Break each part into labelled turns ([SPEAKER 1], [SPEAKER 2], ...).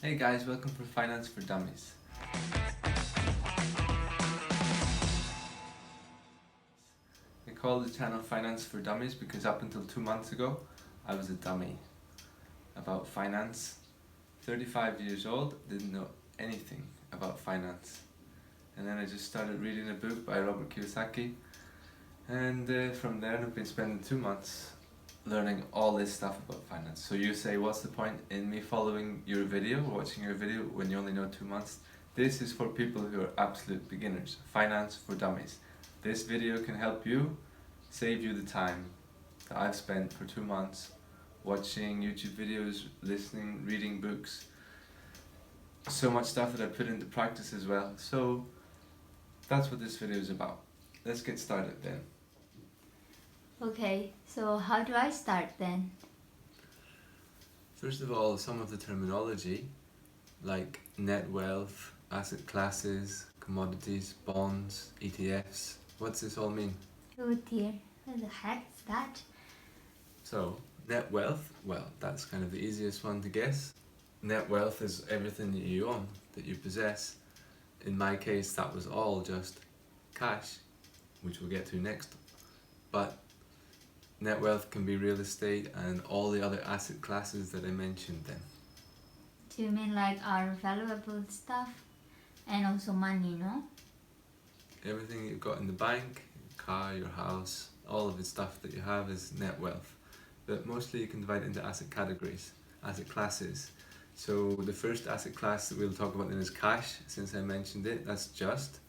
[SPEAKER 1] Hey guys, welcome for Finance for Dummies. I call the channel Finance for Dummies because up until 2 months ago, I was a dummy about finance. 35 years old, didn't know anything about finance. And then I just started reading a book by Robert Kiyosaki, and from there I've been spending 2 months learning all this stuff about finance. So you say, what's the point in me following your video, or watching your video, when you only know 2 months? This is for people who are absolute beginners. Finance for Dummies. This video can help you, save you the time that I've spent for 2 months watching YouTube videos, listening, reading books. So much stuff that I put into practice as well. So that's what this video is about. Let's get started then.
[SPEAKER 2] Okay, so how do I start then?
[SPEAKER 1] First of all, some of the terminology like net wealth, asset classes, commodities, bonds, ETFs. What's this all mean?
[SPEAKER 2] Oh dear, what the heck is that?
[SPEAKER 1] So, net wealth, well, that's kind of the easiest one to guess. Net wealth is everything that you own, that you possess. In my case, that was all just cash, which we'll get to next. But net wealth can be real estate and all the other asset classes that I mentioned then.
[SPEAKER 2] Do you mean like our valuable stuff? And also money, no?
[SPEAKER 1] Everything you've got in the bank, your car, your house, all of the stuff that you have is net wealth. But mostly you can divide it into asset categories, asset classes. So the first asset class that we'll talk about then is cash. Since I mentioned it, that's just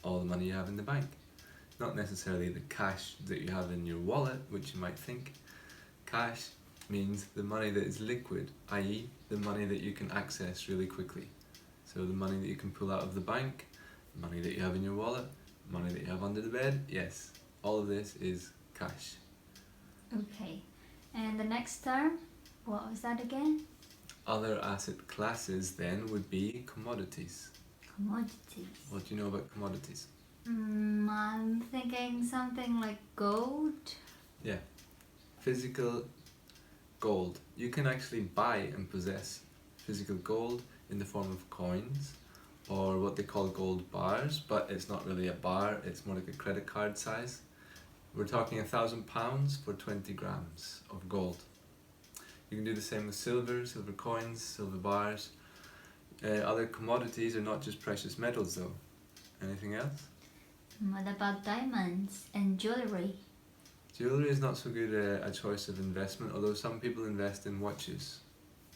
[SPEAKER 1] all the money you have in the bank. Not necessarily the cash that you have in your wallet, which you might think. Cash means the money that is liquid, i.e. the money that you can access really quickly. So the money that you can pull out of the bank, the money that you have in your wallet, money that you have under the bed, yes, all of this is cash.
[SPEAKER 2] Okay, and the next term, what was that again?
[SPEAKER 1] Other asset classes then would be commodities.
[SPEAKER 2] Commodities.
[SPEAKER 1] What do you know about commodities?
[SPEAKER 2] I'm thinking something like gold.
[SPEAKER 1] Yeah, physical gold. You can actually buy and possess physical gold in the form of coins or what they call gold bars, but it's not really a bar, it's more like a credit card size. We're talking £1,000 for 20 grams of gold. You can do the same with silver coins, silver bars. Other commodities are not just precious metals though. Anything else?
[SPEAKER 2] What about diamonds and jewelry?
[SPEAKER 1] Jewellery is not so good a choice of investment, although some people invest in watches,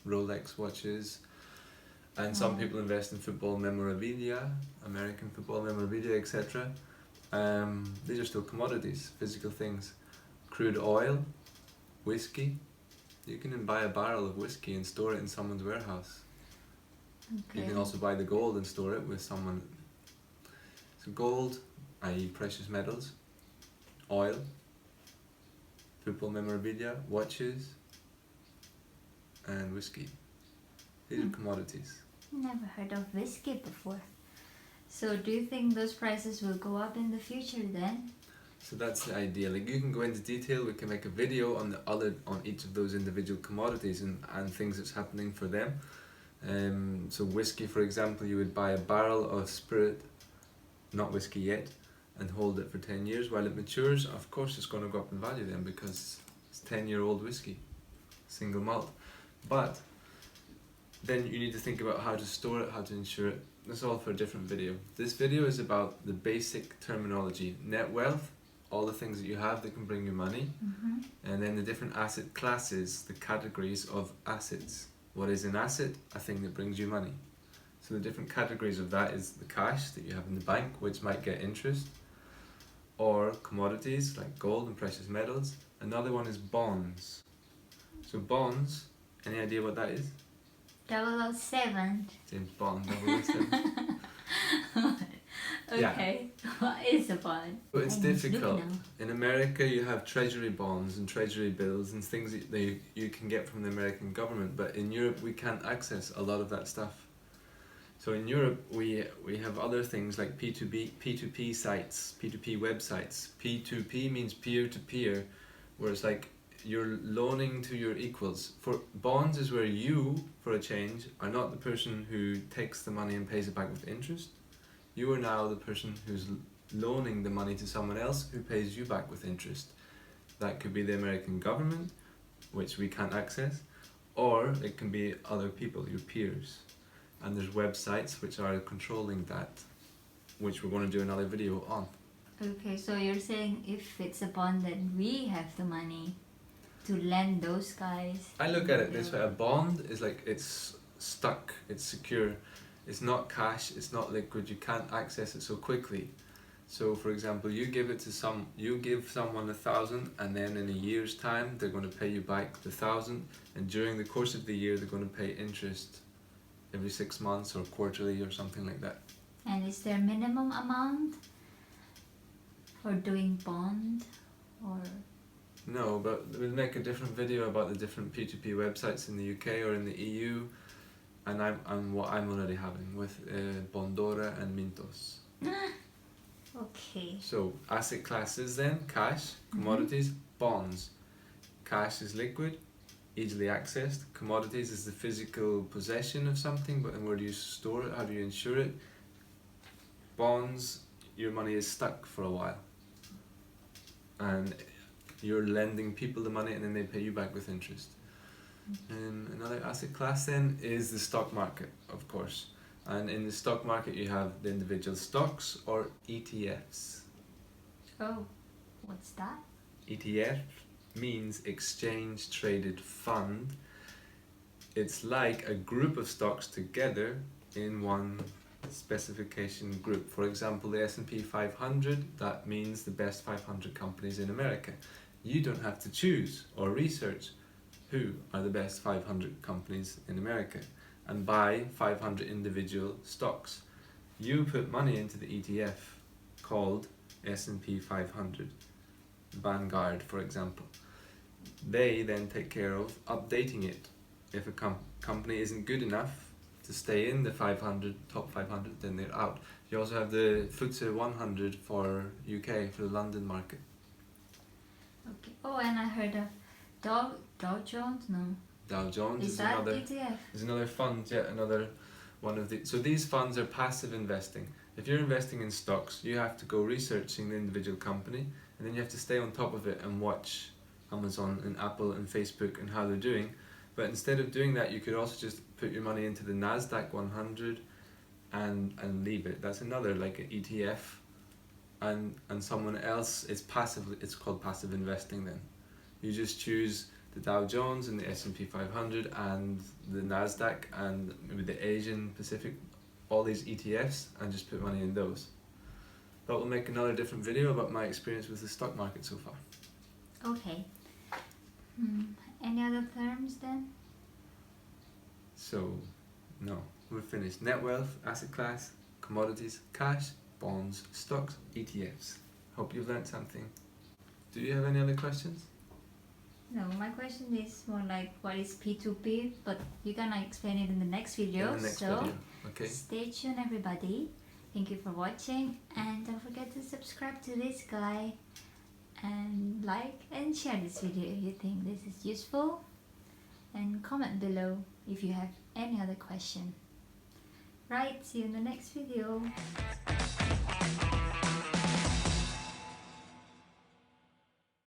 [SPEAKER 1] Rolex watches, and some people invest in football memorabilia, American football memorabilia, etc. These are still commodities, physical things. Crude oil, whiskey. You can buy a barrel of whiskey and store it in someone's warehouse.
[SPEAKER 2] Okay.
[SPEAKER 1] You can also buy the gold and store it with someone. So gold, i.e. precious metals, oil, football memorabilia, watches, and whiskey. These are commodities.
[SPEAKER 2] Never heard of whiskey before. So do you think those prices will go up in the future then?
[SPEAKER 1] So that's the idea. Like, you can go into detail, we can make a video on on each of those individual commodities and things that's happening for them. So whiskey, for example, you would buy a barrel of spirit, not whiskey yet, and hold it for 10 years. While it matures, of course it's going to go up in value then because it's 10-year-old whiskey, single malt. But then you need to think about how to store it, how to insure it. That's all for a different video. This video is about the basic terminology. Net wealth, all the things that you have that can bring you money, and then the different asset classes, the categories of assets. What is an asset? A thing that brings you money. So the different categories of that is the cash that you have in the bank, which might get interest, or commodities like gold and precious metals. Another one is bonds. So bonds, any idea what that is?
[SPEAKER 2] 007.
[SPEAKER 1] James Bond, 007.
[SPEAKER 2] Okay, what is a bond?
[SPEAKER 1] But it's
[SPEAKER 2] I need to look
[SPEAKER 1] difficult.
[SPEAKER 2] now.
[SPEAKER 1] In America you have treasury bonds and treasury bills and things that you can get from the American government, but in Europe we can't access a lot of that stuff. So in Europe we have other things like P2P sites, P2P websites. P2P means peer-to-peer, where it's like you're loaning to your equals. For bonds is where you, for a change, are not the person who takes the money and pays it back with interest. You are now the person who's loaning the money to someone else who pays you back with interest. That could be the American government, which we can't access, or it can be other people, your peers. And there's websites which are controlling that, which we're going to do another video on.
[SPEAKER 2] Okay, so you're saying if it's a bond, then we have the money to lend those guys.
[SPEAKER 1] I look at it this way: a bond is like it's stuck, it's secure, it's not cash, it's not liquid. You can't access it so quickly. So, for example, you give someone 1,000, and then in a year's time they're going to pay you back the 1,000, and during the course of the year they're going to pay interest every 6 months or quarterly or something like that.
[SPEAKER 2] And is there minimum amount for doing bond, or?
[SPEAKER 1] No, but we'll make a different video about the different P2P websites in the UK or in the EU, and I'm what I'm already having with Bondora and Mintos.
[SPEAKER 2] Okay.
[SPEAKER 1] So asset classes then: cash, commodities, bonds. Cash is liquid, easily accessed. Commodities is the physical possession of something, but then where do you store it? How do you insure it? Bonds, your money is stuck for a while, and you're lending people the money and then they pay you back with interest. Another asset class then is the stock market, of course. And in the stock market you have the individual stocks or ETFs.
[SPEAKER 2] Oh, what's that?
[SPEAKER 1] ETF means exchange traded fund. It's like a group of stocks together in one specification group. For example, the S&P 500, that means the best 500 companies in America. You don't have to choose or research who are the best 500 companies in America and buy 500 individual stocks. You put money into the ETF called S&P 500, Vanguard for example. They then take care of updating it. If a company isn't good enough to stay in the top 500, then they're out. You also have the FTSE 100 for UK, for the London market.
[SPEAKER 2] Okay. Oh, and I heard of Dow Jones. No.
[SPEAKER 1] Dow Jones
[SPEAKER 2] Is that ETF?
[SPEAKER 1] Is another fund, yeah, another one of the. So these funds are passive investing. If you're investing in stocks, you have to go researching the individual company, and then you have to stay on top of it and watch Amazon and Apple and Facebook and how they're doing. But instead of doing that, you could also just put your money into the NASDAQ 100 and leave it. That's another like an ETF, and someone else is passively. It's called passive investing. Then you just choose the Dow Jones and the S&P 500 and the NASDAQ and maybe the Asian Pacific, all these ETFs, and just put money in those. But we'll make another different video about my experience with the stock market so far.
[SPEAKER 2] Okay. Any other terms then?
[SPEAKER 1] So, no, we're finished. Net wealth, asset class, commodities, cash, bonds, stocks, ETFs. Hope you've learned something. Do you have any other questions?
[SPEAKER 2] No, my question is more like what is P2P, but you're gonna explain it in the next video.
[SPEAKER 1] In the next video, okay.
[SPEAKER 2] Stay tuned everybody. Thank you for watching, and don't forget to subscribe to this guy and like and share this video if you think this is useful, and comment below if you have any other question. Right, see you in the next video.